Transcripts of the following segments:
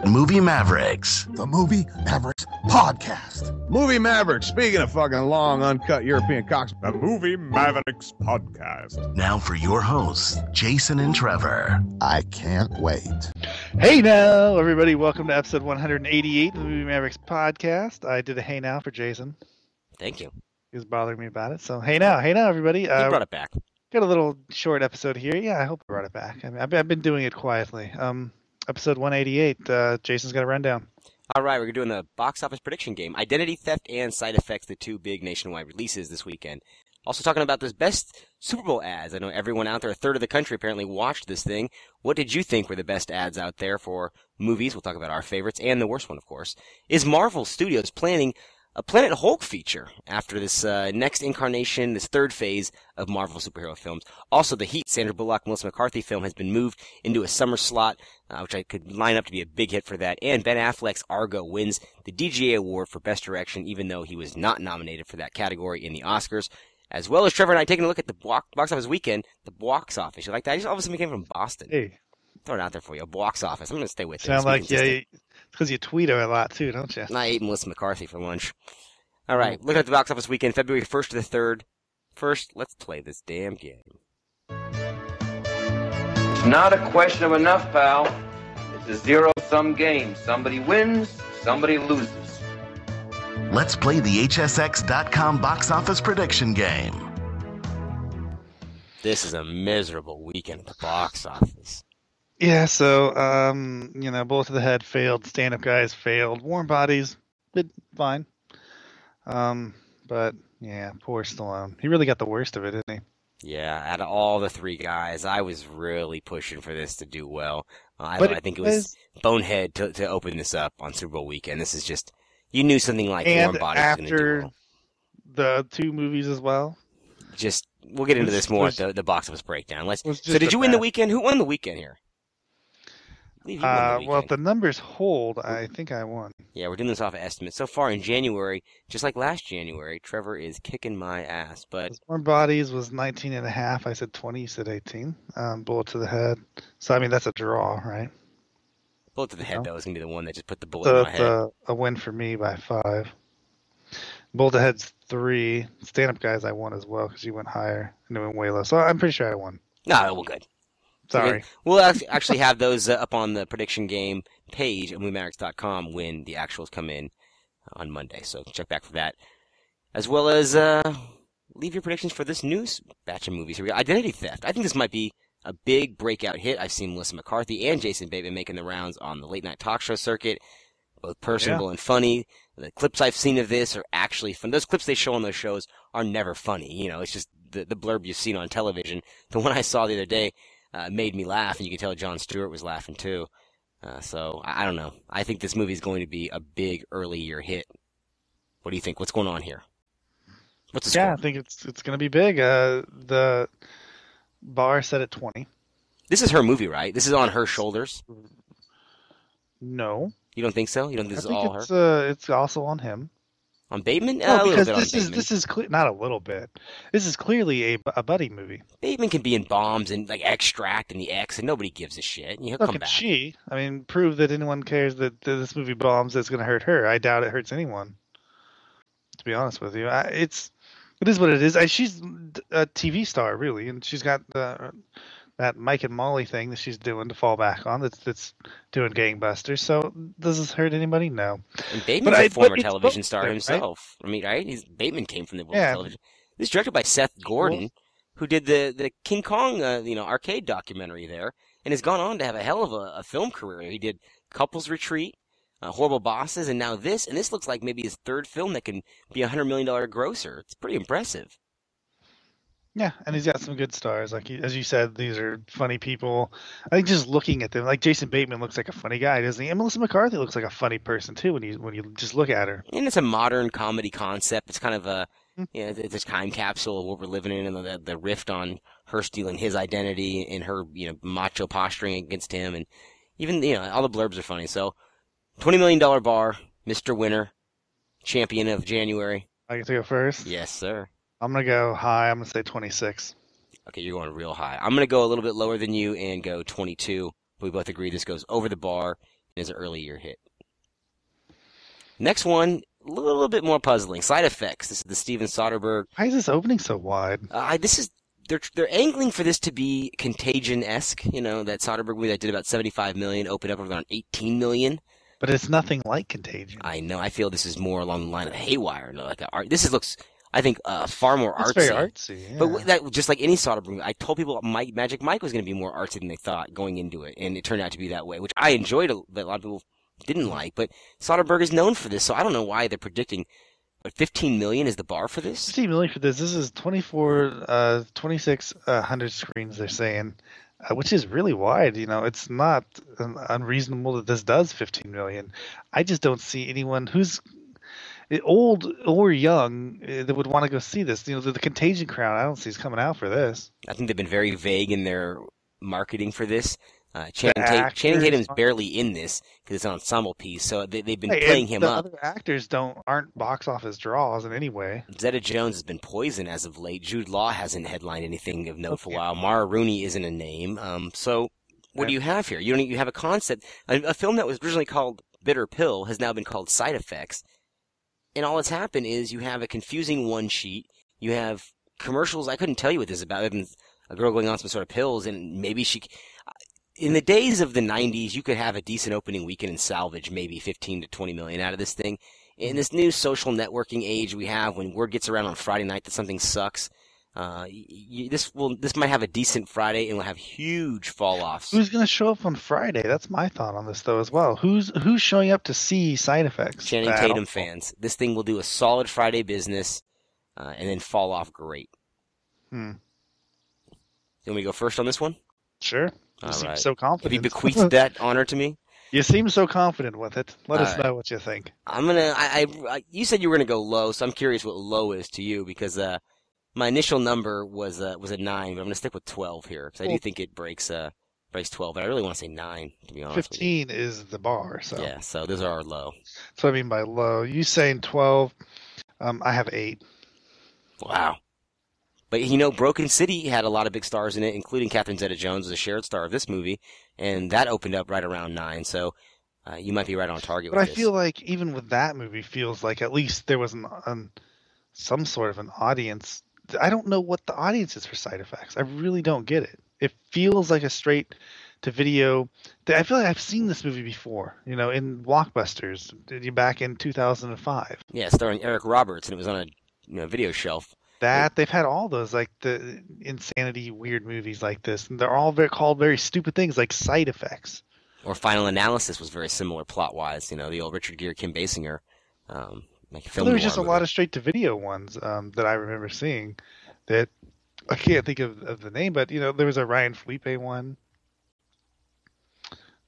Movie Mavericks. The Movie Mavericks Podcast. Movie Mavericks. Speaking of fucking long, uncut European cocks. The Movie Mavericks Podcast. Now for your hosts, Jason and Trevor. I can't wait. Hey now, everybody. Welcome to episode 188 of the Movie Mavericks Podcast. I did a hey now for Jason. Thank you. He was bothering me about it. So hey now, everybody. You brought it back. Got a little short episode here. Yeah, I hope I brought it back. I mean, I've been doing it quietly. Episode 188. Jason's got a rundown. All right, we're doing the box office prediction game. Identity Theft and Side Effects, the two big nationwide releases this weekend. Also talking about those best Superbowl ads. I know everyone out there, a third of the country apparently watched this thing. What did you think were the best ads out there for movies? We'll talk about our favorites and the worst one, of course. Is Marvel Studios planning a Planet Hulk feature after this next incarnation, this third phase of Marvel superhero films? Also, The Heat, Sandra Bullock, Melissa McCarthy film has been moved into a summer slot, which I could line up to be a big hit for that. And Ben Affleck's Argo wins the DGA award for Best Direction, even though he was not nominated for that category in the Oscars. As well as Trevor and I taking a look at the box office weekend, the box office. You like that? I just all of a sudden came from Boston. Hey. Throw it out there for you. A box office. I'm going to stay with it. Sound like, yeah, it's because you tweet a lot too, don't you? I ate Melissa McCarthy for lunch. All right, looking at the box office weekend, February 1st to the 3rd. First, let's play this damn game. It's not a question of enough, pal. It's a zero-sum game. Somebody wins, somebody loses. Let's play the HSX.com box office prediction game. This is a miserable weekend at the box office. Yeah, so, Bullet to the Head failed, Stand-Up Guys failed, Warm Bodies did fine. But, yeah, poor Stallone. He really got the worst of it, didn't he? Yeah, out of all the three guys, I was really pushing for this to do well. I think it was bonehead to open this up on Super Bowl weekend. This is just, you knew something like Warm Bodies was going to do well. The two movies as well? Just, we'll get into this more at the box office breakdown. So did you win the weekend? Who won the weekend here? Well, if the numbers hold, I think I won. Yeah, we're doing this off of estimates. So far in January, just like last January, Trevor is kicking my ass. But Warm Bodies was 19.5. I said 20. You said 18. Bullet to the Head. So, I mean, that's a draw, right? Bullet to the Head, though, is going to be the one that just put the bullet in my head. A win for me by 5. Bullet to the Head's 3. Stand-Up Guys, I won as well because you went higher and it went way low. So, I'm pretty sure I won. No, we're good. Sorry. We'll actually have those up on the prediction game page at MovieMavericks.com when the actuals come in on Monday. So check back for that. As well as leave your predictions for this new batch of movies. Here we go. Identity Theft. I think this might be a big breakout hit. I've seen Melissa McCarthy and Jason Bateman making the rounds on the late-night talk show circuit. Both personable and funny. The clips I've seen of this are actually fun. Those clips they show on those shows are never funny. You know, it's just the blurb you've seen on television. The one I saw the other day made me laugh, and you can tell Jon Stewart was laughing too. So, I don't know. I think this movie is going to be a big early year hit. What do you think? What's going on here? What's the score? Yeah, I think it's going to be big. The bar set at 20. This is her movie, right? This is on her shoulders? No. You don't think so? You don't think this is all her? It's also on him. On Bateman? No, because this is not a little bit. This is clearly a buddy movie. Bateman can be in Bombs and like Extract and The X, and nobody gives a shit. He'll come back. I mean, prove that anyone cares that this movie bombs. It's going to hurt her. I doubt it hurts anyone. To be honest with you, it is what it is. She's a TV star, really, and she's got that Mike and Molly thing that she's doing to fall back on. That's doing gangbusters. So does this hurt anybody? No. And Bateman's a former television star himself. Right? I mean, right? Bateman came from the world of television. This is directed by Seth Gordon, who did the King Kong arcade documentary there, and has gone on to have a hell of a film career. He did Couples Retreat, Horrible Bosses, and now this. And this looks like maybe his third film that can be a $100 million grosser. It's pretty impressive. Yeah, and he's got some good stars. Like as you said, these are funny people. I think just looking at them, like Jason Bateman looks like a funny guy, doesn't he? And Melissa McCarthy looks like a funny person too when you just look at her. And it's a modern comedy concept. It's kind of a it's a time capsule of what we're living in, and the rift on her stealing his identity and her macho posturing against him, and even all the blurbs are funny. So, $20 million bar, Mr. Winner, champion of January. I get to go first. Yes, sir. I'm going to go high. I'm going to say 26. Okay, you're going real high. I'm going to go a little bit lower than you and go 22. We both agree this goes over the bar is an early year hit. Next one, a little bit more puzzling. Side Effects. This is the Steven Soderbergh. Why is this opening so wide? They're angling for this to be Contagion-esque. That Soderbergh movie that did about $75 million opened up around $18 million. But it's nothing like Contagion. I know. I feel this is more along the line of Haywire. Like art. Looks, I think, far more artsy. It's very artsy. Yeah. But that, just like any Soderbergh movie, I told people Magic Mike was going to be more artsy than they thought going into it, and it turned out to be that way, which I enjoyed. But a lot of people didn't like. But Soderbergh is known for this, so I don't know why they're predicting. But 15 million is the bar for this? 15 million for this. This is 2,600 screens, they're saying, which is really wide. It's not unreasonable that this does 15 million. I just don't see anyone who's old or young that would want to go see this. The Contagion crowd, I don't see is coming out for this. I think they've been very vague in their marketing for this. Channing Tatum's barely in this because it's an ensemble piece, so they've been playing him up. The other actors aren't box office draws in any way. Zeta Jones has been poisoned as of late. Jude Law hasn't headlined anything of note for a while. Mara Rooney isn't a name. So what do you have here? You have a concept. A film that was originally called Bitter Pill has now been called Side Effects. And all that's happened is you have a confusing one sheet. You have commercials. I couldn't tell you what this is about. A girl going on some sort of pills, and maybe she... In the days of the 90s, you could have a decent opening weekend and salvage maybe 15 to 20 million out of this thing. In this new social networking age we have, when word gets around on Friday night that something sucks, this might have a decent Friday and will have huge fall-offs. Who's going to show up on Friday? That's my thought on this, though, as well. Who's showing up to see Side Effects? Channing Tatum fans. This thing will do a solid Friday business and then fall off great. You want me to go first on this one? Sure. You seem so confident. Have you bequeathed that honor to me? You seem so confident with it. Let us know what you think. You said you were gonna go low, so I'm curious what low is to you because my initial number was a 9, but I'm gonna stick with 12 here because I do think it breaks 12, but I really want to say 9 to be honest. 15 is the bar, so yeah. So those are our low. So I mean by low, you saying 12? I have 8. Wow. But, Broken City had a lot of big stars in it, including Catherine Zeta-Jones, was a shared star of this movie, and that opened up right around 9, so you might be right on target with this. But I feel like even with that movie, feels like at least there was some sort of an audience. I don't know what the audience is for Side Effects. I really don't get it. It feels like a straight-to-video. I feel like I've seen this movie before, in Blockbusters back in 2005. Yeah, starring Eric Roberts, and it was on a video shelf. They've had all those, like the insanity weird movies like this, and they're all called very stupid things like Side Effects. Or Final Analysis was very similar plot-wise, the old Richard Gere, Kim Basinger. There was just a lot of straight-to-video ones that I remember seeing that I can't think of the name, but there was a Ryan Felipe one.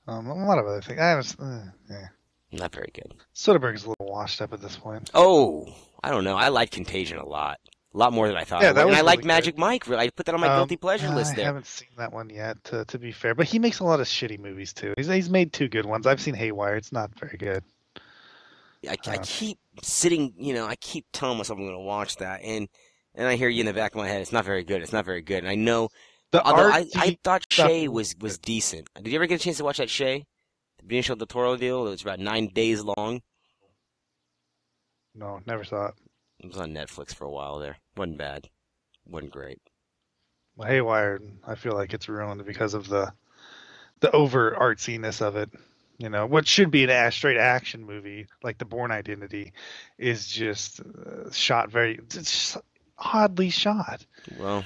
A lot of other things. Not very good. Soderbergh's a little washed up at this point. Oh, I don't know. I like Contagion a lot. A lot more than I thought. Yeah, and I really like Magic Mike. I put that on my guilty pleasure list there. I haven't seen that one yet, to be fair. But he makes a lot of shitty movies, too. He's made 2 good ones. I've seen Haywire. It's not very good. I keep sitting, I keep telling myself I'm going to watch that. And I hear you in the back of my head, it's not very good. It's not very good. And I know, I thought Shay was decent. Did you ever get a chance to watch that Shay? The Benicio del Toro deal? It was about 9 days long. No, never saw it. It was on Netflix for a while there. Wasn't bad. Wasn't great. Well, Haywire, I feel like it's ruined because of the over artsiness of it. What should be a straight action movie like The Bourne Identity is just shot it's oddly shot. Well,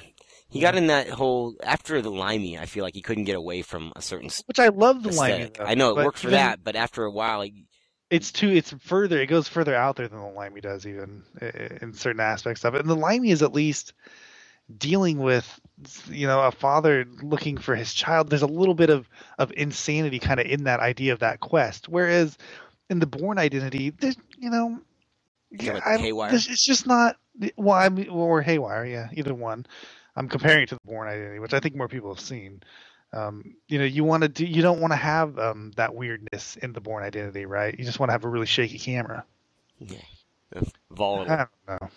he got in that whole after the Limey. I feel like he couldn't get away from a certain. Which I love the aesthetic. Limey. I know it worked for that, but after a while. It goes further out there than the Limey does, even in certain aspects of it. And the Limey is at least dealing with, a father looking for his child. There's a little bit of insanity kind of in that idea of that quest. Whereas in the Bourne Identity, there's, Haywire. It's just not. Or Haywire, yeah, either one. I'm comparing it to the Bourne Identity, which I think more people have seen. You don't want to have that weirdness in the Bourne Identity, right? You just want to have a really shaky camera. Yeah, volatile. I don't know.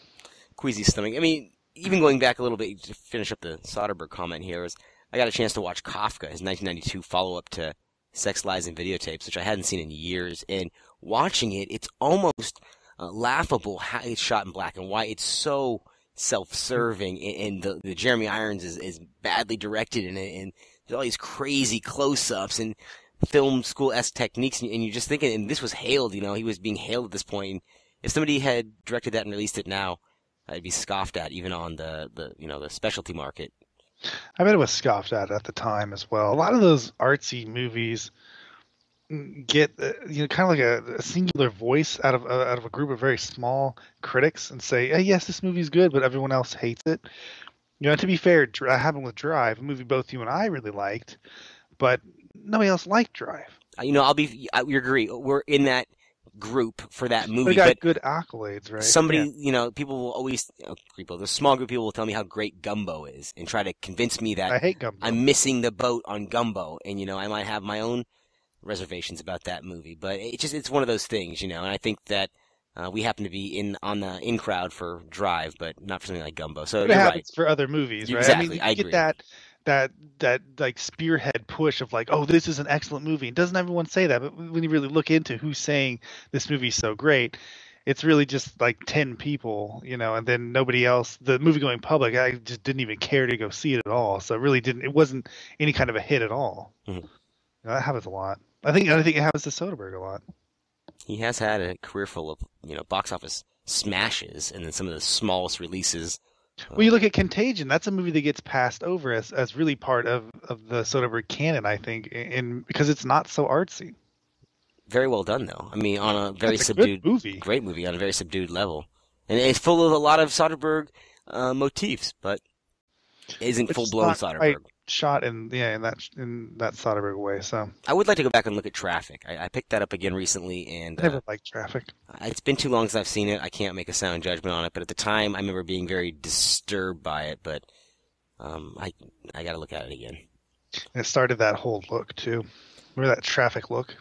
Queasy stomach. I mean, even going back a little bit to finish up the Soderbergh comment here, I got a chance to watch Kafka, his 1992 follow-up to Sex, Lies, and Videotapes, which I hadn't seen in years. And watching it, it's almost laughable how it's shot in black and white. It's so self-serving, and the Jeremy Irons is badly directed in it, and there's all these crazy close-ups and film school-esque techniques, and you're just thinking, and this was hailed, he was being hailed at this point. And if somebody had directed that and released it now, I'd be scoffed at, even on the specialty market. I bet it was scoffed at the time as well. A lot of those artsy movies get kind of like a singular voice out of a group of very small critics and say, hey, yes, this movie's good, but everyone else hates it. To be fair, it happened with Drive, a movie both you and I really liked, but nobody else liked Drive. We agree. We're in that group for that movie. We got good accolades, right? Somebody, people will always, the small group of people will tell me how great Gumbo is and try to convince me that I hate Gumbo. I'm missing the boat on Gumbo, and I might have my own reservations about that movie, but it's one of those things, and I think that we happen to be on the in crowd for Drive, but not for something like Gumbo. So it happens for other movies, right? Exactly, I agree. Get that like spearhead push of like, oh, this is an excellent movie. Doesn't everyone say that? But when you really look into who's saying this movie's so great, it's really just like 10 people, and then nobody else. The movie going public, I just didn't even care to go see it at all. So it wasn't any kind of a hit at all. Mm-hmm. That happens a lot. I think it happens to Soderbergh a lot. He has had a career full of box office smashes, and then some of the smallest releases. Well, you look at Contagion. That's a movie that gets passed over as really part of the Soderbergh canon, I think, because it's not so artsy. Very well done, though. I mean, on a very subdued, great movie on a very subdued level, and it's full of a lot of Soderbergh motifs, but isn't full blown Soderbergh. Right. Shot in that Soderbergh way. So I would like to go back and look at Traffic. I picked that up again recently, and I never liked Traffic. It's been too long since I've seen it. I can't make a sound judgment on it, but at the time I remember being very disturbed by it. But I got to look at it again. And it started that whole look too. Remember that Traffic look?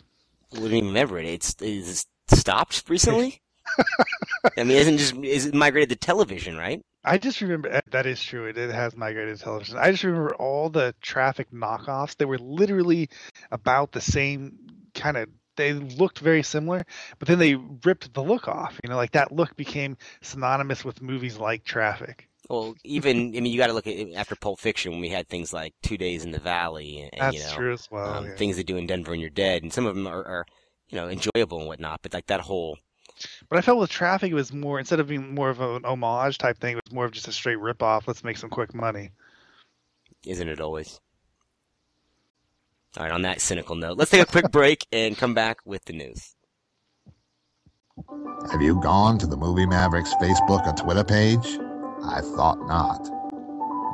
I wouldn't even remember it. It's stopped recently. I mean, is it migrated to television, right? I just remember, that is true, it has migrated to television. I just remember all the Traffic knockoffs. They were literally about the same kind of, they looked very similar, but then they ripped the look off. Like that look became synonymous with movies like Traffic. Well, you got to look at it after Pulp Fiction when we had things like 2 Days in the Valley. And, that's true as well. Things They Do in Denver and You're Dead. And some of them are enjoyable and whatnot, but like that whole... But I felt with Traffic, it was more, instead of being more of an homage type thing, it was more of just a straight rip-off. Let's make some quick money. Isn't it always? All right, on that cynical note, let's take a quick break and come back with the news. Have you gone to the Movie Mavericks Facebook or Twitter page? I thought not.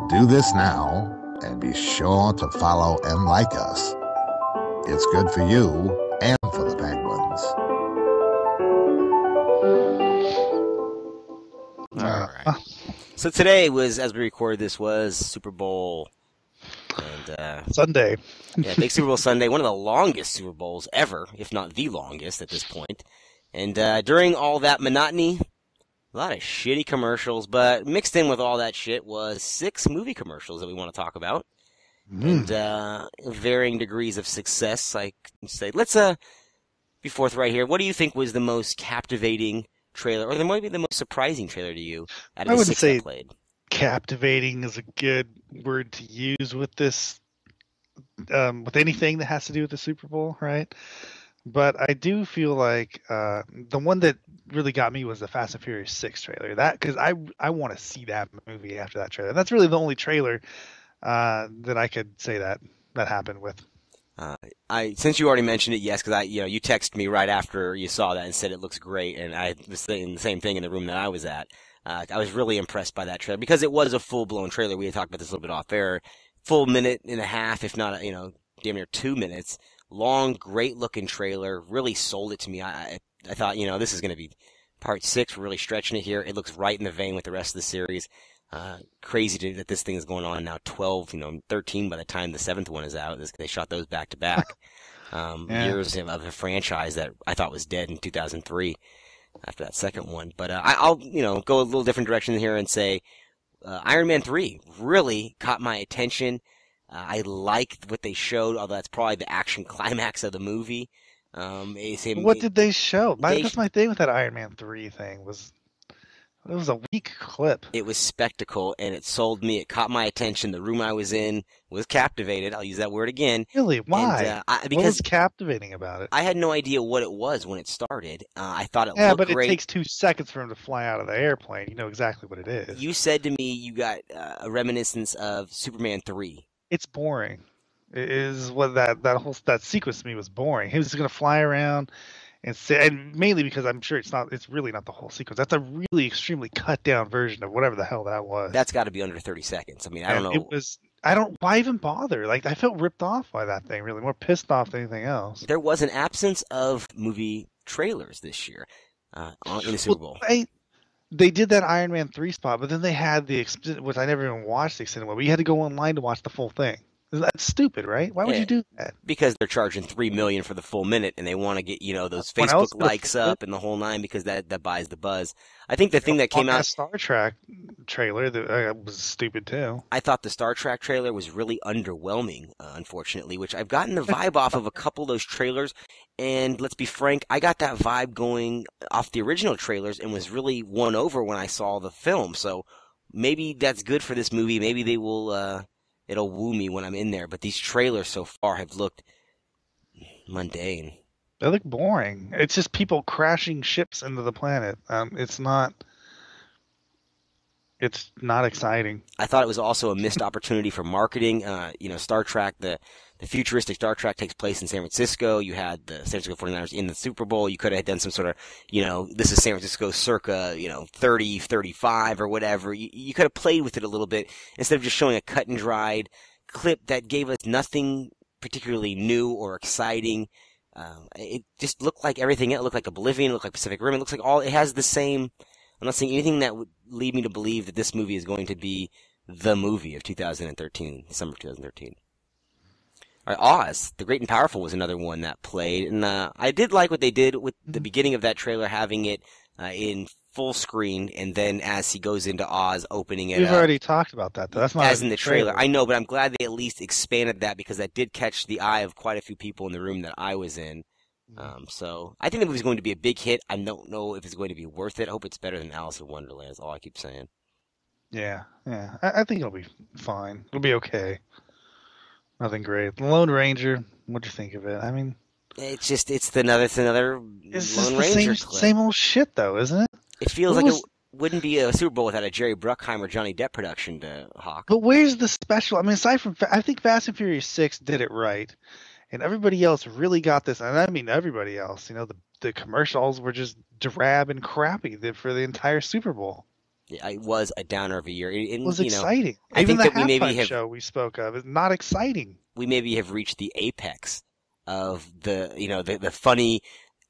Do this now, and be sure to follow and like us. It's good for you and for the Penguins. All right. So today was, as we record this, was Super Bowl. And, Sunday. Yeah, big Super Bowl Sunday. One of the longest Super Bowls ever, if not the longest at this point. And during all that monotony, a lot of shitty commercials, but mixed in with all that shit was 6 movie commercials that we want to talk about. And varying degrees of success, I can say. Let's be forthright here. What do you think was the most captivating trailer, or might be the most surprising trailer to you out of the 6 that played? Captivating is a good word to use with this, with anything that has to do with the Super Bowl, right? But I do feel like the one that really got me was the Fast and Furious 6 trailer. That, because I want to see that movie after that trailer. That's really the only trailer that I could say that happened with. Since you already mentioned it, yes, because you texted me right after you saw that and said it looks great, and I was saying the same thing in the room that I was at. I was really impressed by that trailer because it was a full-blown trailer. We had talked about this a little bit off air. Full minute and a half, if not, damn near 2 minutes. Long, great-looking trailer. Really sold it to me. I thought, this is going to be part 6. We're really stretching it here. It looks right in the vein with the rest of the series. Crazy that this thing is going on now. 12, 13 by the time the 7th one is out. They shot those back to back. Years of a franchise that I thought was dead in 2003 after that second one. But I'll go a little different direction here and say Iron Man 3 really caught my attention. I liked what they showed, although that's probably the action climax of the movie. What did they show? That's my thing with that Iron Man 3 thing. It was a weak clip. It was spectacle, and it sold me. It caught my attention. The room I was in was captivated. I'll use that word again. Really? Why? And, because what was captivating about it? I had no idea what it was when it started. I thought it looked great. Yeah, but it takes 2 seconds for him to fly out of the airplane. You know exactly what it is. You said to me you got a reminiscence of Superman 3. It's boring. It is what that sequence to me was boring. He was going to fly around and mainly because I'm sure it's really not the whole sequence. That's a really extremely cut down version of whatever the hell that was. That's got to be under 30 seconds. I mean, I don't know. Why even bother? Like, I felt ripped off by that thing, really. More pissed off than anything else. There was an absence of movie trailers this year in the Super Bowl. They did that Iron Man 3 spot, but then they had which I never even watched the extended one, but you had to go online to watch the full thing. That's stupid, right? Why would you do that? Because they're charging $3 million for the full minute, and they want to get those Facebook likes up and the whole nine, because that buys the buzz. I think the thing that came out, Star Trek trailer that was stupid too. I thought the Star Trek trailer was really underwhelming, unfortunately. Which I've gotten the vibe off of a couple of those trailers, and let's be frank, I got that vibe going off the original trailers, and was really won over when I saw the film. So maybe that's good for this movie. Maybe they will. It'll woo me when I'm in there, but these trailers so far have looked mundane. They look boring. It's just people crashing ships into the planet. It's not exciting. I thought it was also a missed opportunity for marketing. Star Trek, the futuristic Star Trek takes place in San Francisco. You had the San Francisco 49ers in the Super Bowl. You could have done some sort of, this is San Francisco circa, 30, 35 or whatever. You could have played with it a little bit instead of just showing a cut and dried clip that gave us nothing particularly new or exciting. It just looked like everything. It looked like Oblivion. It looked like Pacific Rim. It looks like it has the same. I'm not seeing anything that would lead me to believe that this movie is going to be the movie of 2013, December 2013. All right, Oz, The Great and Powerful was another one that played, and I did like what they did with the beginning of that trailer, having it in full screen, and then as he goes into Oz, opening it We've up. already talked about that, though. That's not as in the trailer. I know, but I'm glad they at least expanded that, because that did catch the eye of quite a few people in the room that I was in. So I think the movie's going to be a big hit. I don't know if it's going to be worth it. I hope it's better than Alice in Wonderland, is all I keep saying. Yeah. I think it'll be fine. It'll be okay. Nothing great. The Lone Ranger, what'd you think of it? I mean, it's another Lone Ranger clip. Same old shit, though, isn't it? It feels like it wouldn't be a Super Bowl without a Jerry Bruckheimer, Johnny Depp production to hawk. But where's the special? I mean, aside from, I think Fast and Furious 6 did it right. And everybody else really got this, and I mean everybody else. The commercials were just drab and crappy for the entire Super Bowl. Yeah, it was a downer of a year. It was exciting. I Even think the that halftime show we spoke of is not exciting. We maybe have reached the apex of the funny,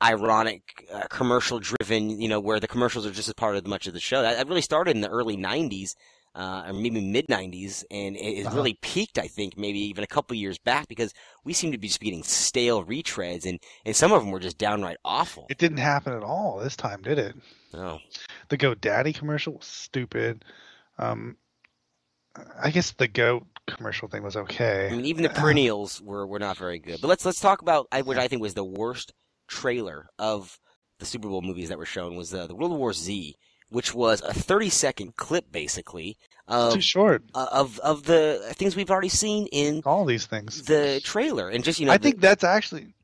ironic, commercial-driven. Where the commercials are just as part of much of the show. That really started in the early '90s. Or maybe mid-90s, and it really peaked, I think, maybe even a couple years back, because we seem to be just getting stale retreads, and some of them were just downright awful. It didn't happen at all this time, did it? No. The GoDaddy commercial was stupid. I guess the Goat commercial thing was okay. I mean, even the perennials were not very good. But let's talk about what I think was the worst trailer of the Super Bowl movies that were shown was the World War Z, which was a 30-second clip, basically, of too short of the things we've already seen in all these things. The trailer, and just I think that's actually,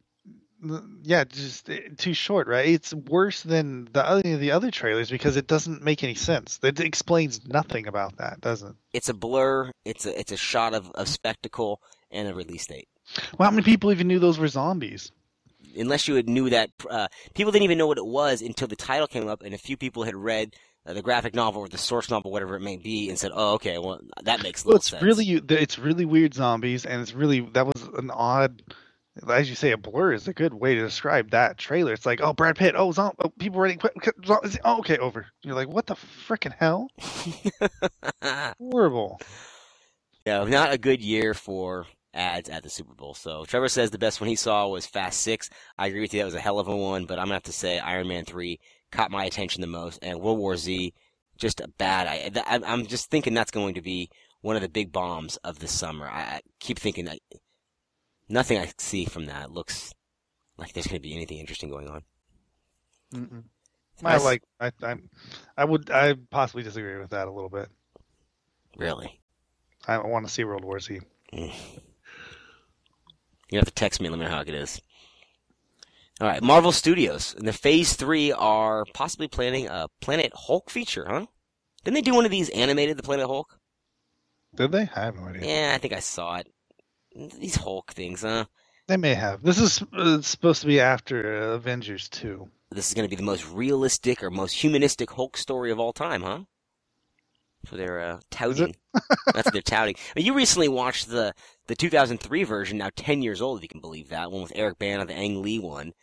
just too short, right? It's worse than the other trailers because it doesn't make any sense. It explains nothing about that, doesn't it? It's a blur. It's a shot of spectacle and a release date. Well, how many people even knew those were zombies? Unless you knew that, people didn't even know what it was until the title came up, and a few people had read the graphic novel or the source novel, whatever it may be, and said, "Oh, okay, well, that makes a little sense." It's really weird zombies, and that was an odd, as you say, a blur is a good way to describe that trailer. It's like, oh, Brad Pitt, people running, okay, over. You're like, what the frickin' hell? Horrible. Yeah, not a good year for ads at the Super Bowl. So Trevor says the best one he saw was Fast 6. I agree with you. That was a hell of a one, but I'm going to have to say Iron Man 3 caught my attention the most, and World War Z, just a bad. I'm just thinking that's going to be one of the big bombs of the summer. I keep thinking that nothing I see from that looks like there's going to be anything interesting going on. Mm-mm. I possibly disagree with that a little bit. Really? I want to see World War Z. You have to text me and let me know how it is. All right, Marvel Studios in the Phase 3 are possibly planning a Planet Hulk feature, huh? Didn't they do one of these animated, the Planet Hulk? Did they? I have no idea. Yeah, I think I saw it. These Hulk things, huh? They may have. This is supposed to be after Avengers 2. This is going to be the most realistic or most humanistic Hulk story of all time, huh? So they're touting. That's what they're touting. I mean, you recently watched the 2003 version, now 10 years old, if you can believe that, one with Eric Bana, the Ang Lee one.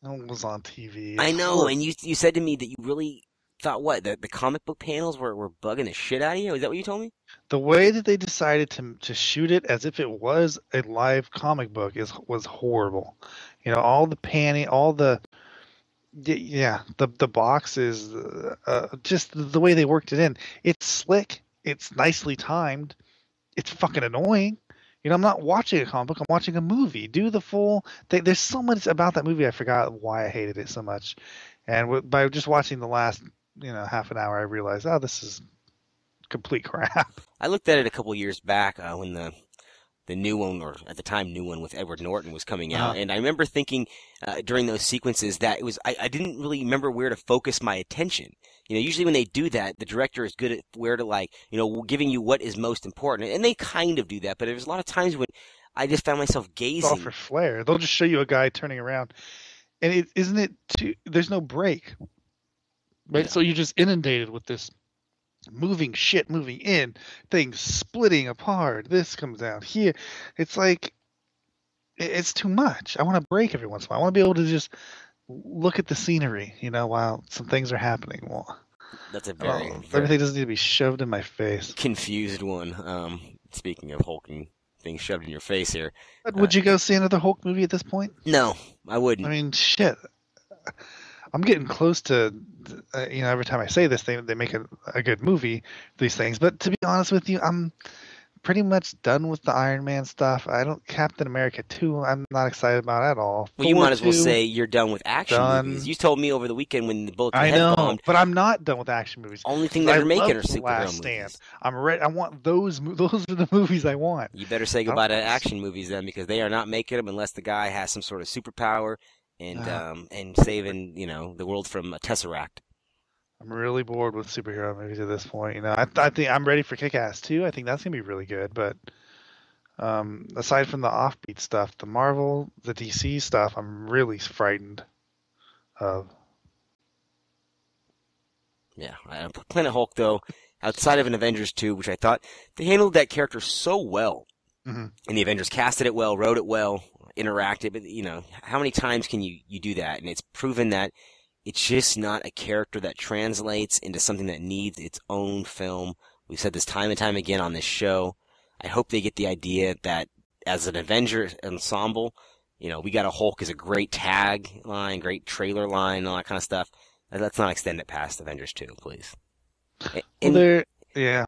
It was on TV. I know, and you said to me that you really thought, what, the comic book panels were bugging the shit out of you? Is that what you told me? The way that they decided to shoot it as if it was a live comic book was horrible. You know, all the panning, all the... Yeah, the boxes, just the way they worked it in. It's slick. It's nicely timed. It's fucking annoying. You know, I'm not watching a comic book. I'm watching a movie. Do the full thing. There's so much about that movie. I forgot why I hated it so much. And by just watching the last, half an hour, I realized, oh, this is complete crap. I looked at it a couple years back when the new one, or at the time new one with Edward Norton was coming out. And I remember thinking during those sequences that it was, I didn't really remember where to focus my attention. You know, usually when they do that, the director is good at where to giving you what is most important. And they kind of do that, but there's a lot of times when I just found myself gazing. It's all for flair. They'll just show you a guy turning around. And there's no break. Right? Yeah. So you're just inundated with this moving in, things splitting apart. This comes down here. It's like, it's too much. I want a break every once in a while. I want to be able to just look at the scenery, while some things are happening. Well, that's everything doesn't need to be shoved in my face. Confused one. Speaking of hulking things shoved in your face here. Would you go see another Hulk movie at this point? No, I wouldn't. I mean, shit. I'm getting close to, every time I say this, they make a good movie, these things. But to be honest with you, I'm pretty much done with the Iron Man stuff. Captain America 2, I'm not excited about at all. Well, you might as well say you're done with action movies. You told me over the weekend when the bullet I know, bombed, but I'm not done with action movies. Only thing they're making are superhero movies. Stand. I'm ready. I want those. Those are the movies I want. You better say goodbye to action movies then, because they are not making them unless the guy has some sort of superpower and saving the world from a Tesseract. I'm really bored with superhero movies at this point. I think I'm ready for Kick-Ass 2. I think that's gonna be really good. But aside from the offbeat stuff, the Marvel, the DC stuff, I'm really frightened of. Yeah, Planet Hulk though, outside of an Avengers 2, which I thought they handled that character so well, and the Avengers casted it well, wrote it well, interacted. But how many times can you do that? And it's proven that it's just not a character that translates into something that needs its own film. We've said this time and time again on this show. I hope they get the idea that as an Avengers ensemble, we got a Hulk as a great tag line, great trailer line, all that kind of stuff. Let's not extend it past Avengers 2, please. And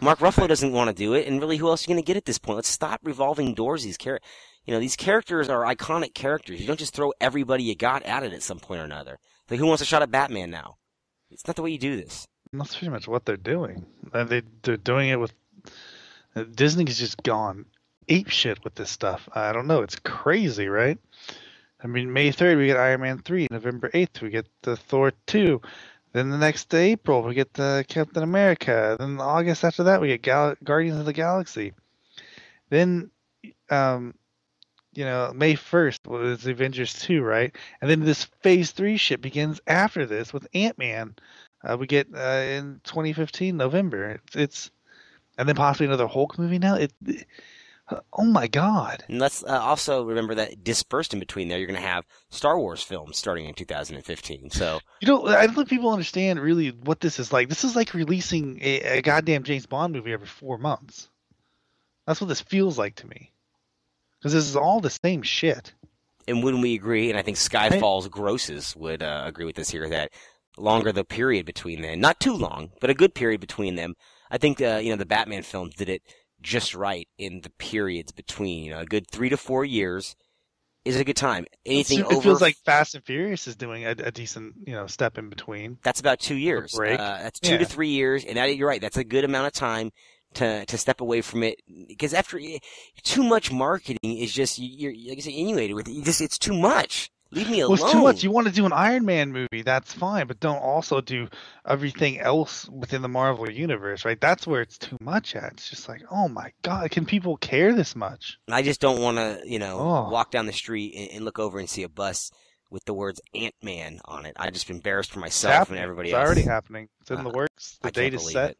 Mark Ruffalo doesn't want to do it, and really, who else are you going to get at this point? Let's stop revolving doors. These characters are iconic characters. You don't just throw everybody you got at it at some point or another. Like, who wants a shot at Batman now? It's not the way you do this. That's pretty much what they're doing. They're doing it with... Disney has just gone apeshit with this stuff. I don't know. It's crazy, right? I mean, May 3rd, we get Iron Man 3. November 8th, we get the Thor 2. Then the next April, we get the Captain America. Then August after that, we get Guardians of the Galaxy. Then... May 1st was Avengers 2, right? And then this Phase 3 shit begins after this with Ant-Man. We get in 2015, November. And then possibly another Hulk movie now. Oh my God! And let's also remember that dispersed in between there, you're going to have Star Wars films starting in 2015. So I don't think people understand really what this is like. This is like releasing a goddamn James Bond movie every 4 months. That's what this feels like to me. Because this is all the same shit. And wouldn't we agree, and I think Skyfall's grosses would agree with this here, that longer the period between them, not too long, but a good period between them. I think the Batman films did it just right in the periods between. You know, a good 3 to 4 years is a good time. Anything over... It feels like Fast and Furious is doing a decent, step in between. That's about 2 years. That's 2 to 3 years, and you're right. That's a good amount of time to step away from it, because after too much marketing is just you're like I say, inundated with it. It's too much. Leave me alone. Well, it's too much. You want to do an Iron Man movie, that's fine, but don't also do everything else within the Marvel universe, right? That's where it's too much at. It's just like, oh my God, can people care this much? I just don't want to, walk down the street and look over and see a bus with the words Ant-Man on it. I just embarrassed for myself and everybody else. It's already happening. It's in the works. The date is set.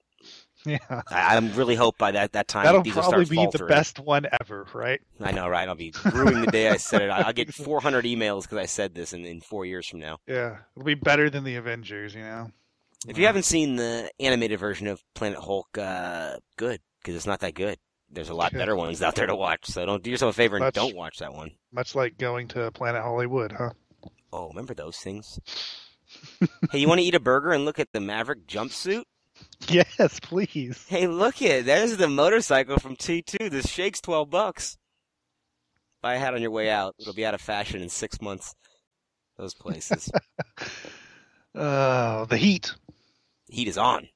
Yeah. I really hope by that time that'll these probably will start be faltering. The best one ever, right? I know, right? I'll be ruining the day I said it. I'll get 400 emails because I said this in 4 years from now. Yeah, it'll be better than the Avengers, If you haven't seen the animated version of Planet Hulk, good, because it's not that good. There's a lot better ones out there to watch, so don't do yourself a favor and don't watch that one. Much like going to Planet Hollywood, huh? Oh, remember those things? Hey, you want to eat a burger and look at the Maverick jumpsuit? Yes, please. Hey, look it. There's the motorcycle from T2. This shake's $12. Buy a hat on your way out. It'll be out of fashion in 6 months. Those places. The heat. The heat is on.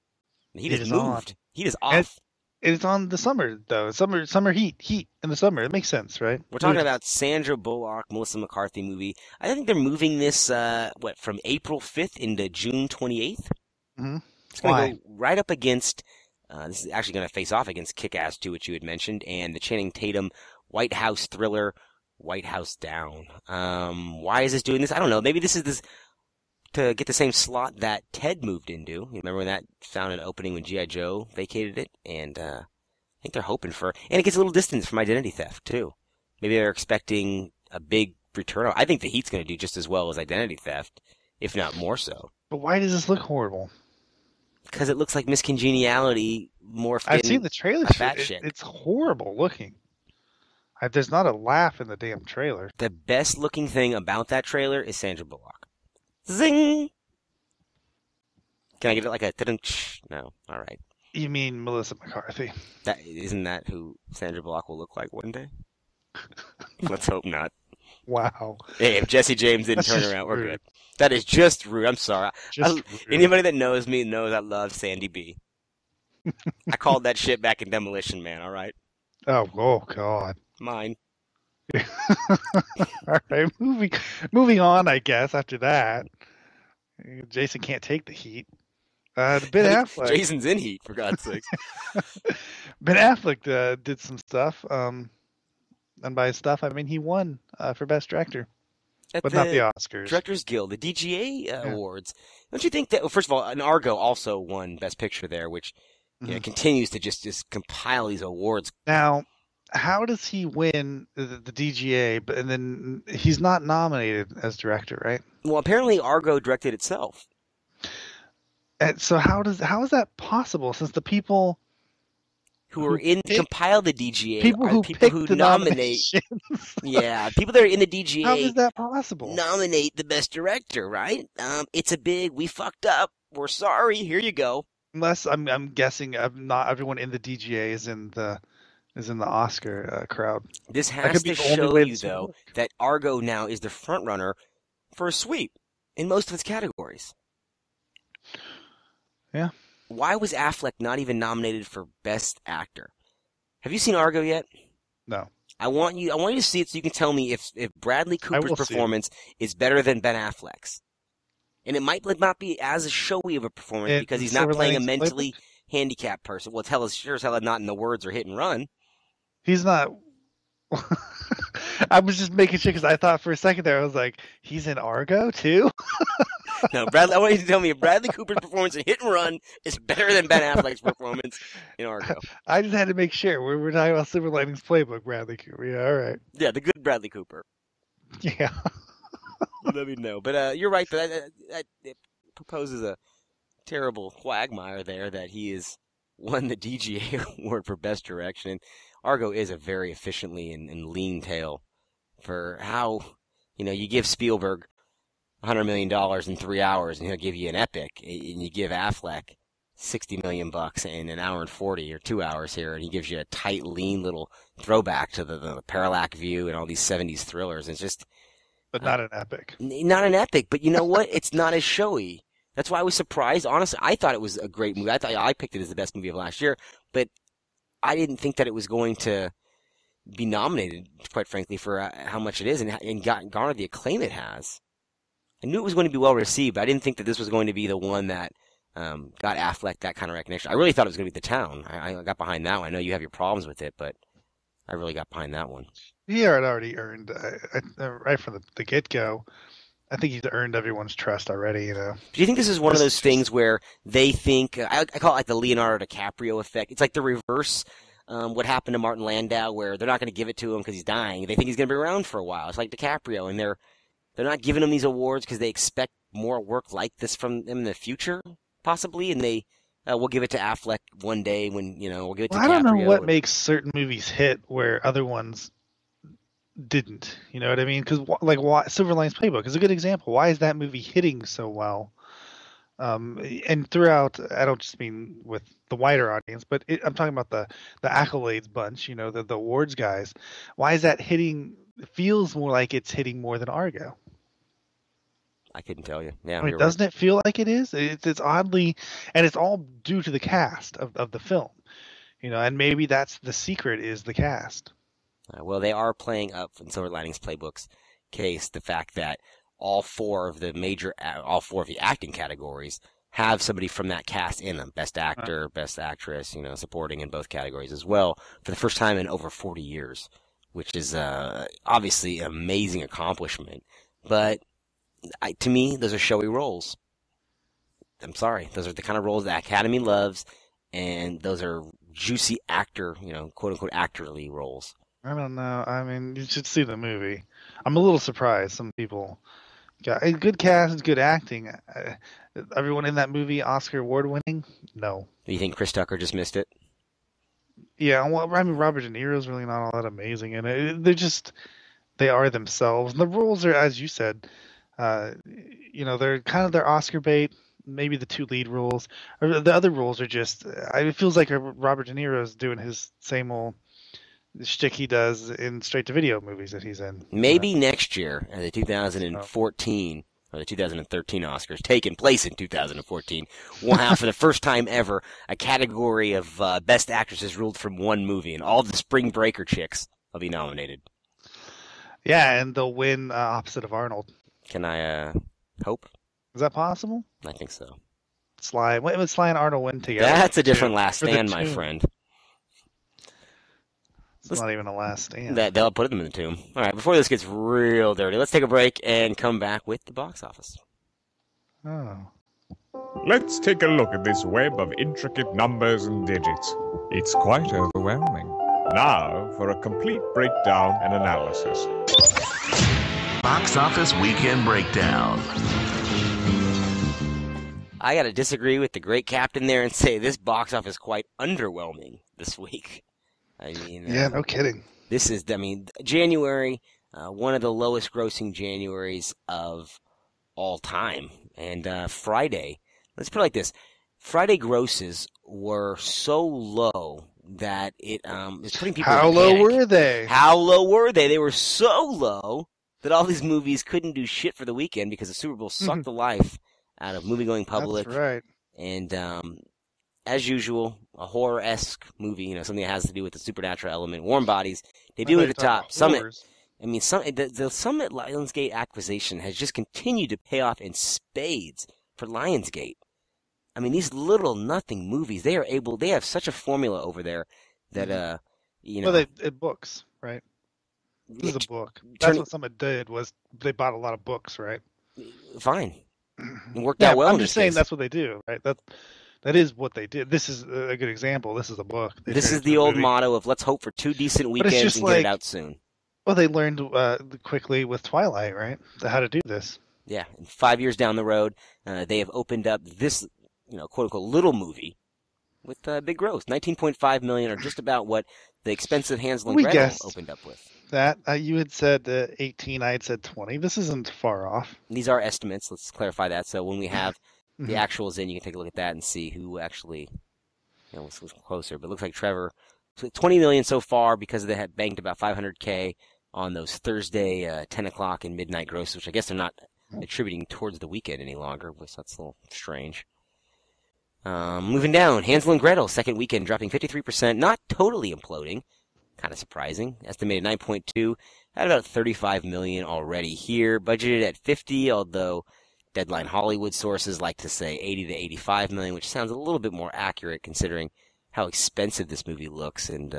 The heat is moved. On. Heat is off. It's on the summer, though. Summer heat in the summer. It makes sense, right? We're talking about Sandra Bullock, Melissa McCarthy movie. I think they're moving this, from April 5th into June 28th? Mm-hmm. It's going to go right up against, this is actually going to face off against Kick-Ass 2, which you had mentioned, and the Channing Tatum White House thriller, White House Down. Why is this doing this? I don't know. Maybe this is to get the same slot that Ted moved into. You remember when that found an opening when G.I. Joe vacated it? And I think they're hoping for... And it gets a little distance from Identity Theft, too. Maybe they're expecting a big return. I think the Heat's going to do just as well as Identity Theft, if not more so. But why does this look horrible? Because it looks like Miscongeniality morphed I've seen the trailer. Shit. It's horrible looking. There's not a laugh in the damn trailer. The best looking thing about that trailer is Sandra Bullock. Zing! Can I get it like a ta-dum-tsh? No. All right. You mean Melissa McCarthy? Isn't that who Sandra Bullock will look like one day? Let's hope not. Wow. Hey, if Jesse James didn't turn around, we're good. That is just rude. I'm sorry. Rude. Anybody that knows me knows I love Sandy B. I called that shit back in Demolition Man, all right? Oh, God. Mine. All right, moving on, I guess, after that. Jason can't take the heat. Ben Affleck. Jason's in heat, for God's sake. Ben Affleck did some stuff. And by stuff, I mean he won for Best Director. But not the Oscars. Directors Guild, the DGA awards. Don't you think that, well, first of all, and Argo also won Best Picture there, which continues to just compile these awards. Now, how does he win the DGA, and then he's not nominated as director, right? Well, apparently Argo directed itself. And so how is that possible, since the people who are compile the DGA people who nominate. Yeah, people that are in the DGA. How is that possible? Nominate the best director, right? It's a big, we fucked up. We're sorry. Here you go. Unless I'm guessing not everyone in the DGA is in the Oscar crowd. This has to show you, though, that Argo now is the front runner for a sweep in most of its categories. Yeah. Why was Affleck not even nominated for Best Actor? Have you seen Argo yet? No. I want you to see it so you can tell me if Bradley Cooper's performance is better than Ben Affleck's. And it might not be as showy of a performance because he's not playing a mentally handicapped person. Well, sure as hell not in the words or hit and run. He's not. I was just making sure because I thought for a second there, I was like, he's in Argo too? No, Bradley. I want you to tell me if Bradley Cooper's performance in Hit and Run is better than Ben Affleck's performance in Argo. I just had to make sure. We're talking about Silver Linings Playbook, Bradley Cooper. Yeah, all right. Yeah, the good Bradley Cooper. Yeah. Let me know. But you're right. But it proposes a terrible quagmire there that he has won the DGA award for Best Direction. And Argo is a very efficiently and lean tale for how, you give Spielberg $100 million in 3 hours and he'll give you an epic, and you give Affleck $60 million in an hour and 40 or 2 hours here, and he gives you a tight, lean little throwback to the parallax view and all these 70s thrillers. It's just... But not an epic. Not an epic, but you know what? It's not as showy. That's why I was surprised. Honestly, I thought it was a great movie. I picked it as the best movie of last year, but I didn't think that it was going to be nominated, quite frankly, for how much it is and garner the acclaim it has. I knew it was going to be well received, but I didn't think that this was going to be the one that got Affleck that kind of recognition. I really thought it was going to be The Town. I got behind that one. I know you have your problems with it, but I really got behind that one. He had already earned, right from the get-go, I think he's earned everyone's trust already, you know. Do you think this is one of those things where they think, I call it like the Leonardo DiCaprio effect. It's like the reverse, what happened to Martin Landau, where they're not going to give it to him because he's dying. They think he's going to be around for a while. It's like DiCaprio, and they're not giving him these awards because they expect more work like this from him in the future, possibly, and they we'll give it to Affleck one day when, we'll give it to DiCaprio. I don't know what makes certain movies hit where other ones didn't. You know what I mean? Because Silver Linings Playbook is a good example. Why is that movie hitting so well? And throughout, I don't just mean with the wider audience, but I'm talking about the accolades bunch, the awards guys. Why is that hitting? It feels more like it's hitting more than Argo. I couldn't tell you. Yeah, I mean, doesn't it feel like it is? It's oddly, and it's all due to the cast of the film, and maybe that's the secret is the cast. Well, they are playing up in Silver Linings Playbook's case the fact that all four of the acting categories have somebody from that cast in them. Best actor, best actress, supporting in both categories as well for the first time in over 40 years, which is obviously an amazing accomplishment. But to me, those are showy roles. I'm sorry. Those are the kind of roles the Academy loves, and those are juicy actor, quote-unquote actorly roles. I don't know. I mean, you should see the movie. I'm a little surprised. Some people got a good cast, good acting. Everyone in that movie Oscar award winning? No. Do you think Chris Tucker just missed it? Yeah, well, I mean, Robert De Niro's really not all that amazing in it. They are themselves. And the roles are, as you said, they're kind of their Oscar bait. Maybe the two lead roles. Or the other roles are just, it feels like Robert De Niro's doing his same old shtick he does in straight-to-video movies that he's in. Maybe next year, the 2014 or the 2013 Oscars, taking place in 2014, we'll have for the first time ever a category of best actresses ruled from one movie, and all the Spring Breaker chicks will be nominated. Yeah, and they'll win opposite of Arnold. Can I hope? Is that possible? I think so. Sly and Arnold win together? That's a different last stand, my friend. It's not even a last stand. They'll put them in the tomb. All right, before this gets real dirty, let's take a break and come back with the box office. Oh. Let's take a look at this web of intricate numbers and digits. It's quite overwhelming. Now for a complete breakdown and analysis. Box Office Weekend Breakdown. I got to disagree with the great captain there and say this box office is quite underwhelming this week. I mean, yeah, no kidding. This is, January, one of the lowest grossing Januaries of all time. And Friday, let's put it like this. Friday grosses were so low that it is putting people How in low panic. were they? How low were they? They were so low that all these movies couldn't do shit for the weekend because the Super Bowl sucked the life out of movie-going public. That's right. And as usual, a horror-esque movie, something that has to do with the supernatural element. Warm Bodies, debut at the top. Summit. The Summit Lionsgate acquisition has just continued to pay off in spades for Lionsgate. I mean, these little nothing movies, they have such a formula over there that, Well, it books, right? This is a book. That's what Summit did, was they bought a lot of books, right? Fine. It worked out well. I'm just saying that's what they do, right? That is what they did. This is a good example. This is a book. This is the old motto of let's hope for 2 decent weekends and get it out soon. Well, they learned quickly with Twilight, right? How to do this. Yeah, and 5 years down the road, they have opened up this, quote-unquote little movie with big gross. $19.5 million, or just about what the expensive Hansel and Gretel opened up with. That you had said 18, I had said 20. This isn't far off. These are estimates. Let's clarify that. So when we have the actuals in, you can take a look at that and see who actually was closer. But it looks like Trevor, so $20 million so far because they had banked about $500K on those Thursday 10 o'clock and midnight grosses, which I guess they're not attributing towards the weekend any longer, which that's a little strange. Moving down, Hansel and Gretel, second weekend, dropping 53%, not totally imploding, kind of surprising. Estimated 9.2, at about 35 million already here, budgeted at 50, although Deadline Hollywood sources like to say 80 to 85 million, which sounds a little bit more accurate considering how expensive this movie looks, and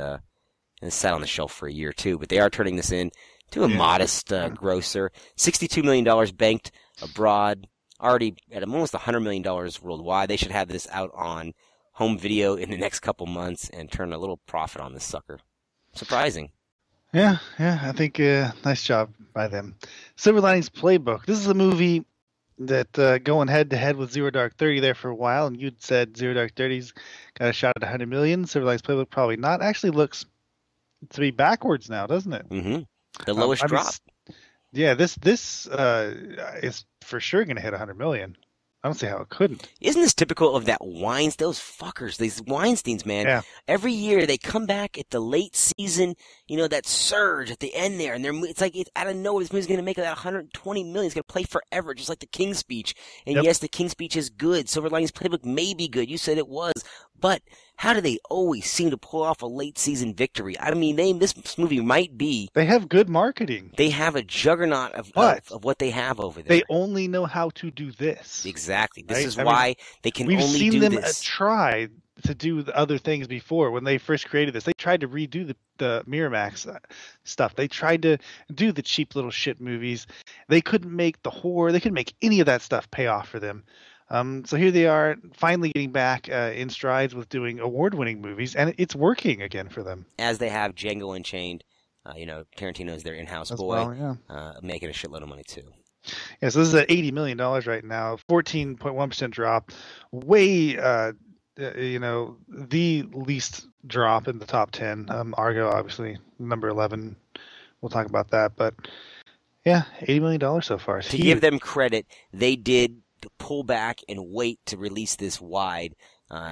it's sat on the shelf for a year too. But they are turning this in to a modest grosser, $62 million banked abroad, already at almost $100 million worldwide. They should have this out on home video in the next couple months and turn a little profit on this sucker. Surprising. Yeah, I think nice job by them. Silver Linings Playbook. This is a movie that going head-to-head with Zero Dark 30 there for a while, and you'd said Zero Dark 30's got a shot at 100 million. Silver Linings Playbook probably not. Actually looks to be backwards now, doesn't it? Mm-hmm. The lowest drop. Yeah, this is for sure going to hit 100 million. I don't see how it couldn't. Isn't this typical of that those fuckers, these Weinsteins, man? Yeah. Every year they come back at the late season, that surge at the end there, and it's like out of nowhere, this movie's going to make about 120 million. It's going to play forever, just like the King's Speech. And yes, the King's Speech is good. Silver Linings Playbook may be good. You said it was. But how do they always seem to pull off a late season victory? I mean, this movie might be. They have good marketing. They have a juggernaut of what they have over there. They only know how to do this. Exactly. This is why they can only do this. We've seen them try to do the other things before. When they first created this, they tried to redo the Miramax stuff. They tried to do the cheap little shit movies. They couldn't make the horror. They couldn't make any of that stuff pay off for them. So here they are, finally getting back in strides with doing award-winning movies, and it's working again for them. As they have Django Unchained, Tarantino's their in-house boy, making a shitload of money too. Yeah, so this is at $80 million right now, 14.1% drop, way, the least drop in the top 10. Argo, obviously, number 11. We'll talk about that, but yeah, $80 million so far. To give them credit, they did pull back and wait to release this wide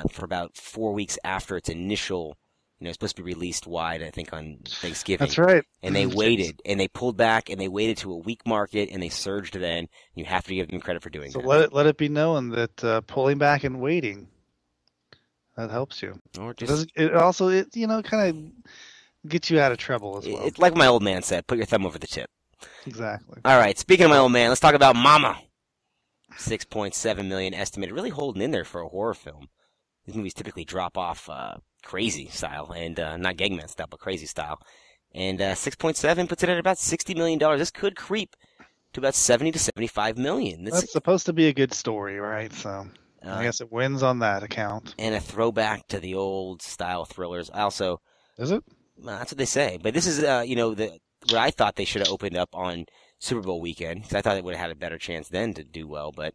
for about 4 weeks after its initial, it's supposed to be released wide, I think, on Thanksgiving. That's right. And they waited, and they pulled back, and they waited to a weak market, and they surged then. You have to give them credit for doing that. So let it be known that pulling back and waiting, that helps you. Or just, it also kind of gets you out of trouble as well. It's like my old man said, put your thumb over the tip. Exactly. All right, speaking of my old man, let's talk about Mama. 6.7 million estimated, really holding in there for a horror film. These movies typically drop off crazy style, and not Gangman style, but crazy style. And 6.7 puts it at about $60 million. This could creep to about 70 to 75 million. That's supposed to be a good story, right? So I guess it wins on that account. And a throwback to the old style thrillers. Also, is it? That's what they say. But this is, where I thought they should have opened up on Super Bowl weekend, because I thought it would have had a better chance then to do well, but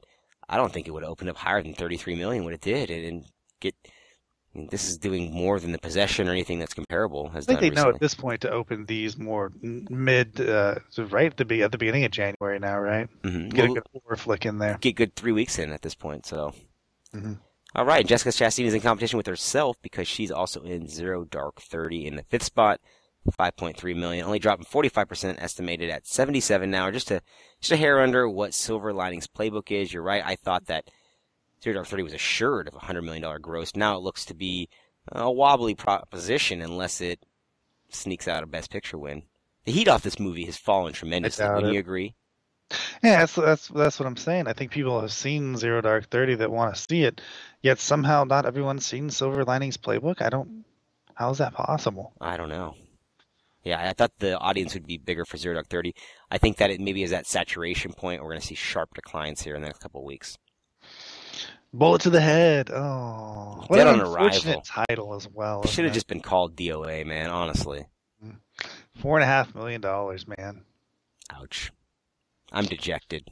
I don't think it would have opened up higher than 33 million when it did, this is doing more than The Possession or anything that's comparable. I think they know at this point to open these more mid, right at the beginning of January now, right? Mm-hmm. Get a good horror flick in there. Get good 3 weeks in at this point, so. Mm-hmm. All right, Jessica Chastain is in competition with herself because she's also in Zero Dark 30 in the 5th spot. 5.3 million, only dropping 45%, estimated at 77 now, just a hair under what Silver Linings Playbook is. You're right, I thought that Zero Dark 30 was assured of a $100 million gross. Now it looks to be a wobbly proposition unless it sneaks out a Best Picture win. The heat off this movie has fallen tremendously. Wouldn't you agree? Yeah, that's what I'm saying. I think people have seen Zero Dark 30 that want to see it, yet somehow not everyone's seen Silver Linings Playbook. How is that possible? I don't know. Yeah, I thought the audience would be bigger for Zero Dark 30. I think that it maybe is that saturation point. We're going to see sharp declines here in the next couple of weeks. Bullet to the head. Oh, what Dead an on unfortunate Arrival title as well. It should have just been called DOA, man, honestly. $4.5 million, man. Ouch. I'm dejected.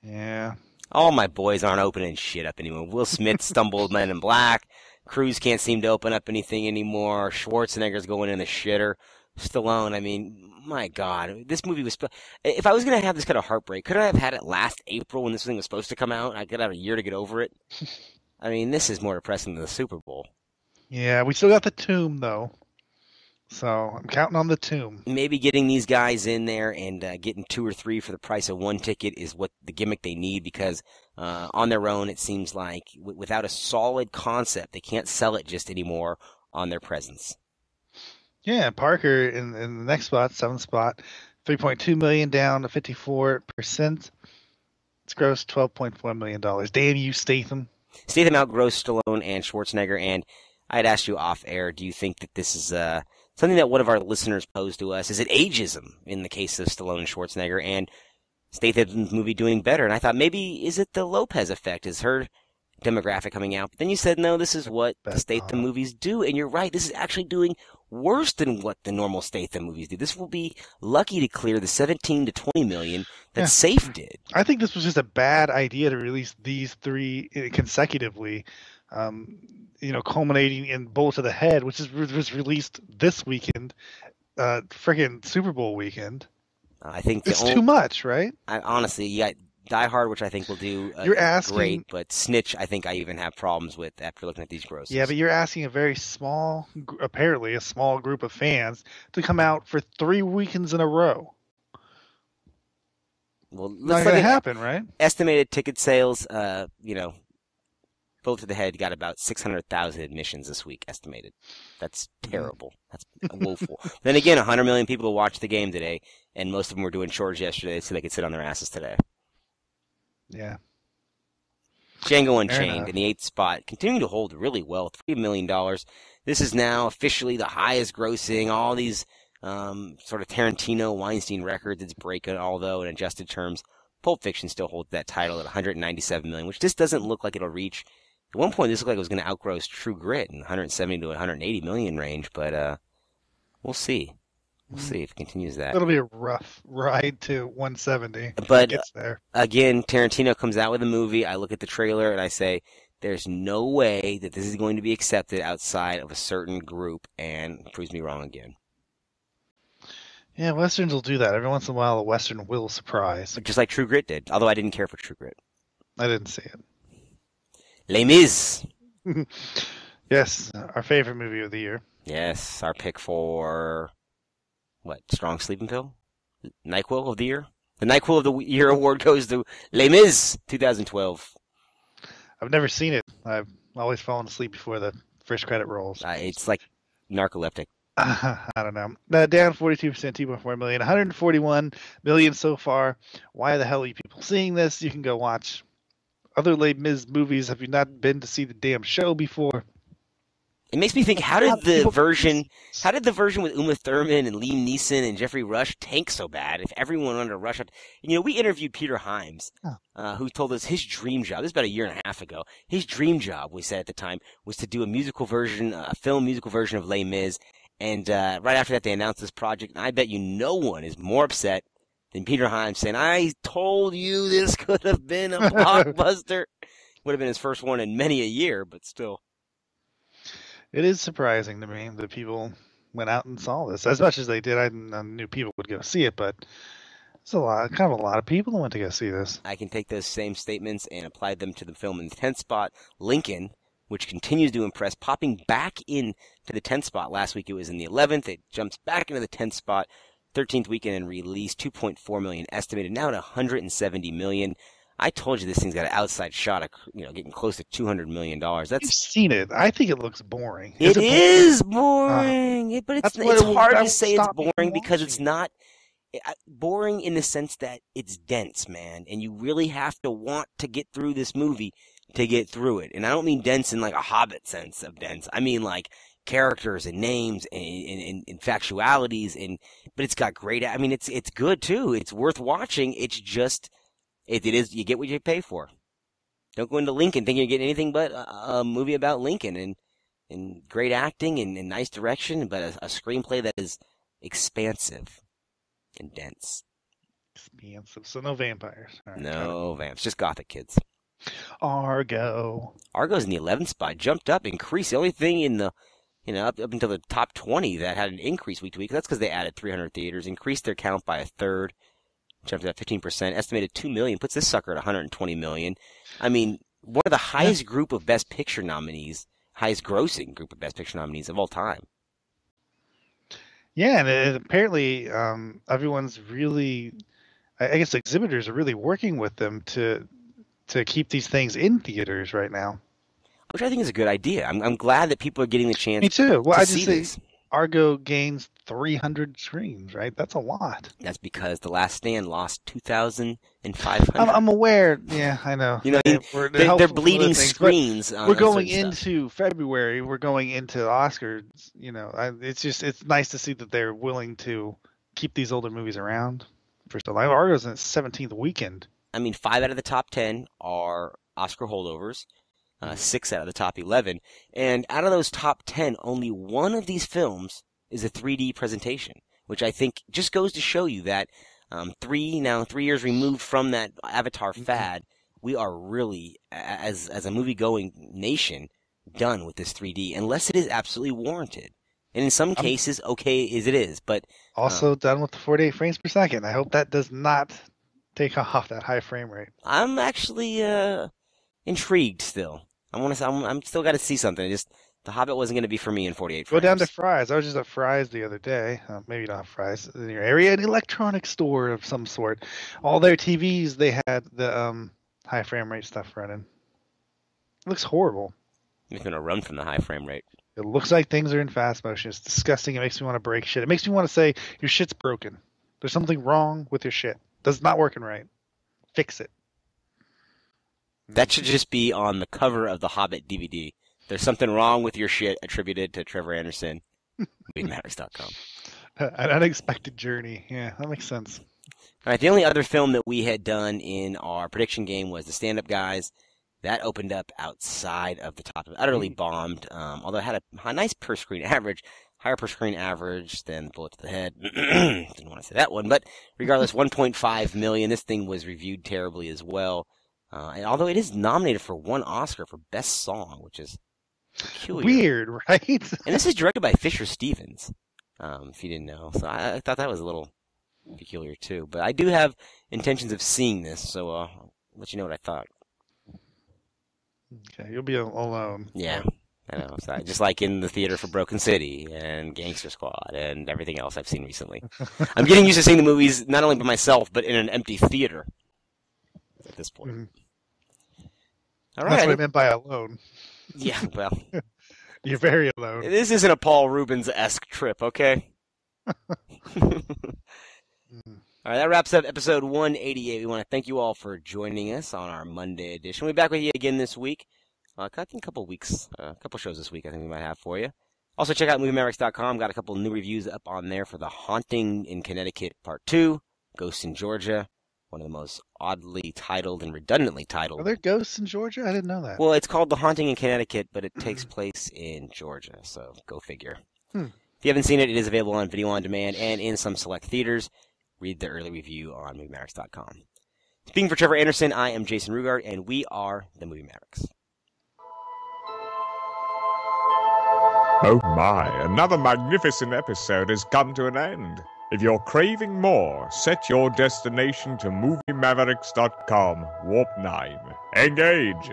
Yeah. All my boys aren't opening shit up anymore. Will Smith stumbled Men in Black. Cruise can't seem to open up anything anymore. Schwarzenegger's going in the shitter. Stallone, I mean, my God, this movie was. If I was going to have this kind of heartbreak, could I have had it last April when this thing was supposed to come out? I could have a year to get over it. I mean, this is more depressing than the Super Bowl. Yeah, we still got the tomb, though. So I'm counting on the tomb. Maybe getting these guys in there and getting 2 or 3 for the price of 1 ticket is what the gimmick they need, because on their own, it seems like without a solid concept, they can't sell it just anymore on their presence. Yeah, Parker in the next spot, 7th spot, $3.2 million, down to 54%. It's grossed $12.4 million. Damn you, Statham. Statham outgrossed Stallone and Schwarzenegger, and I'd asked you off air, do you think that this is something that one of our listeners posed to us? Is it ageism in the case of Stallone and Schwarzenegger, and Statham's movie doing better? And I thought, maybe is it the Lopez effect? Is her demographic coming out? But then you said, no, this is what the Statham movies do, and you're right, this is actually doing worse than what the normal Statham movies do. This will be lucky to clear the 17 to 20 million that Safe did. I think this was just a bad idea to release these 3 consecutively, culminating in Bullet to the Head, which was released this weekend, friggin' Super Bowl weekend. I think it's too much, right? Honestly, you got Die Hard, which I think will do great, but Snitch, I think I even have problems with after looking at these grosses. Yeah, but you're asking a very small, apparently a small group of fans to come out for 3 weekends in a row. Well, not going to happen, right? Estimated ticket sales, Bullet to the Head got about 600,000 admissions this week, estimated. That's terrible. That's woeful. Then again, 100 million people will watch the game today, and most of them were doing chores yesterday so they could sit on their asses today. Yeah. Django Unchained in the 8th spot, continuing to hold really well, $3 million. This is now officially the highest grossing. All these sort of Tarantino, Weinstein records, it's breaking, although in adjusted terms, Pulp Fiction still holds that title at $197 million, which just doesn't look like it'll reach. At one point, this looked like it was going to outgross True Grit in 170 to 180 million range, but we'll see. We'll see if it continues that. It'll be a rough ride to 170. But it gets there. Again, Tarantino comes out with a movie. I look at the trailer and I say, there's no way that this is going to be accepted outside of a certain group, and proves me wrong again. Yeah, Westerns will do that. Every once in a while, a Western will surprise. Just like True Grit did, although I didn't care for True Grit. I didn't see it. Les Mis. Yes, our favorite movie of the year. Yes, our pick for... What, Strong Sleeping Pill? NyQuil of the year? The NyQuil of the Year award goes to Les Mis 2012. I've never seen it. I've always fallen asleep before the first credit rolls. It's like narcoleptic. I don't know. Down 42%, 2.4 million. 141 million so far. Why the hell are you people seeing this? You can go watch other Les Mis movies. Have you not been to see the damn show before? It makes me think, how did the version with Uma Thurman and Liam Neeson and Jeffrey Rush tank so bad? If everyone under Rush, we interviewed Peter Hyams, who told us his dream job. This is about a year and a half ago. His dream job, we said at the time, was to do a film musical version of Les Mis. And right after that, they announced this project. And I bet you no one is more upset than Peter Hyams saying, "I told you this could have been a blockbuster." Would have been his first one in many a year, but still. It is surprising to me that people went out and saw this as much as they did. I knew people would go see it, but it's a lot of people that went to go see this. I can take those same statements and apply them to the film in the 10th spot, Lincoln, which continues to impress, popping back into the 10th spot. Last week it was in the 11th. It jumps back into the 10th spot, 13th weekend and release, 2.4 million estimated, now at 170 million. I told you this thing's got an outside shot of, getting close to $200 million. You've seen it. I think it looks boring. It is boring. But it's hard to say it's boring because it's not boring in the sense that it's dense, man. And you really have to want to get through this movie to get through it. And I don't mean dense in like a Hobbit sense of dense. I mean like characters and names and factualities. But it's got great, it's good too. It's worth watching. It's just... It is, you get what you pay for. Don't go into Lincoln thinking you're getting anything but a movie about Lincoln and great acting and nice direction, but a screenplay that is expansive and dense. Expansive. So no vampires. Right, no vamps. Just gothic kids. Argo's in the 11th spot. Jumped up, increased. The only thing in the up until the top 20 that had an increase week to week. That's because they added 300 theaters, increased their count by a third, jumped up 15%, estimated 2 million, puts this sucker at 120 million. I mean, one of the highest group of Best Picture nominees, highest grossing group of Best Picture nominees of all time. Yeah, and apparently everyone's really, I guess exhibitors are really working with them to keep these things in theaters right now. Which I think is a good idea. I'm glad that people are getting the chance. Me too. Well, to I see just say this. Argo gains 300 screens, right? That's a lot. That's because The Last Stand lost 2,500. I'm aware. Yeah, I know. They're bleeding screens. We're going into February. We're going into Oscars. It's nice to see that they're willing to keep these older movies around for so long. Argo's in its 17th weekend. I mean, 5 out of the top 10 are Oscar holdovers. 6 out of the top 11. And out of those top 10, only one of these films is a 3D presentation, which I think just goes to show you that 3 years removed from that Avatar fad, we are really, as a movie-going nation, done with this 3D, unless it is absolutely warranted. And in some cases, okay as it is, but... Also done with the 48 frames per second. I hope that does not take off that high frame rate. I'm actually intrigued still. I'm still got to see something. Just The Hobbit wasn't going to be for me in 48 frames. Go down to Fry's. I was just at Fry's the other day. Maybe you don't have Fry's in your area. An electronics store of some sort. All their TVs, they had the high frame rate stuff running. It looks horrible. It's going to run from the high frame rate. It looks like things are in fast motion. It's disgusting. It makes me want to break shit. It makes me want to say, your shit's broken. There's something wrong with your shit. It's not working right. Fix it. That should just be on the cover of the Hobbit DVD. There's something wrong with your shit, attributed to Trevor Anderson. Mavericks.com. An unexpected journey. Yeah, that makes sense. All right, the only other film that we had done in our prediction game was The Stand-Up Guys. That opened up outside of the top. It utterly bombed, although it had a nice per-screen average, higher per-screen average than Bullet to the Head. Didn't want to say that one, but regardless, 1.5 million. This thing was reviewed terribly as well. And although it is nominated for 1 Oscar for Best Song, which is peculiar. Weird, right? And this is directed by Fisher Stevens, if you didn't know. So I thought that was a little peculiar too. But I do have intentions of seeing this, so I'll let you know what I thought. Okay, you'll be alone. Yeah, I know. So just like in the theater for Broken City and Gangster Squad and everything else I've seen recently. I'm getting used to seeing the movies not only by myself, but in an empty theater at this point. Mm-hmm. All right. That's what I meant by alone. Yeah, well. You're very alone. This isn't a Paul Rubens-esque trip, okay? All right, that wraps up episode 188. We want to thank you all for joining us on our Monday edition. We'll be back with you again this week. I think a couple weeks, a couple shows this week I think we might have for you. Also, check out MovieMavericks.com. Got a couple new reviews up on there for The Haunting in Connecticut Part 2, Ghosts in Georgia, one of the most oddly titled and redundantly titled. Are there ghosts in Georgia? I didn't know that. Well, it's called The Haunting in Connecticut, but it takes place in Georgia, so go figure. If you haven't seen it, it is available on video on demand and in some select theaters. Read the early review on MovieMavericks.com. Speaking for Trevor Anderson, I am Jason Rugard, and we are the Movie Mavericks. Oh my, another magnificent episode has come to an end. If you're craving more, set your destination to MovieMavericks.com, Warp 9. Engage!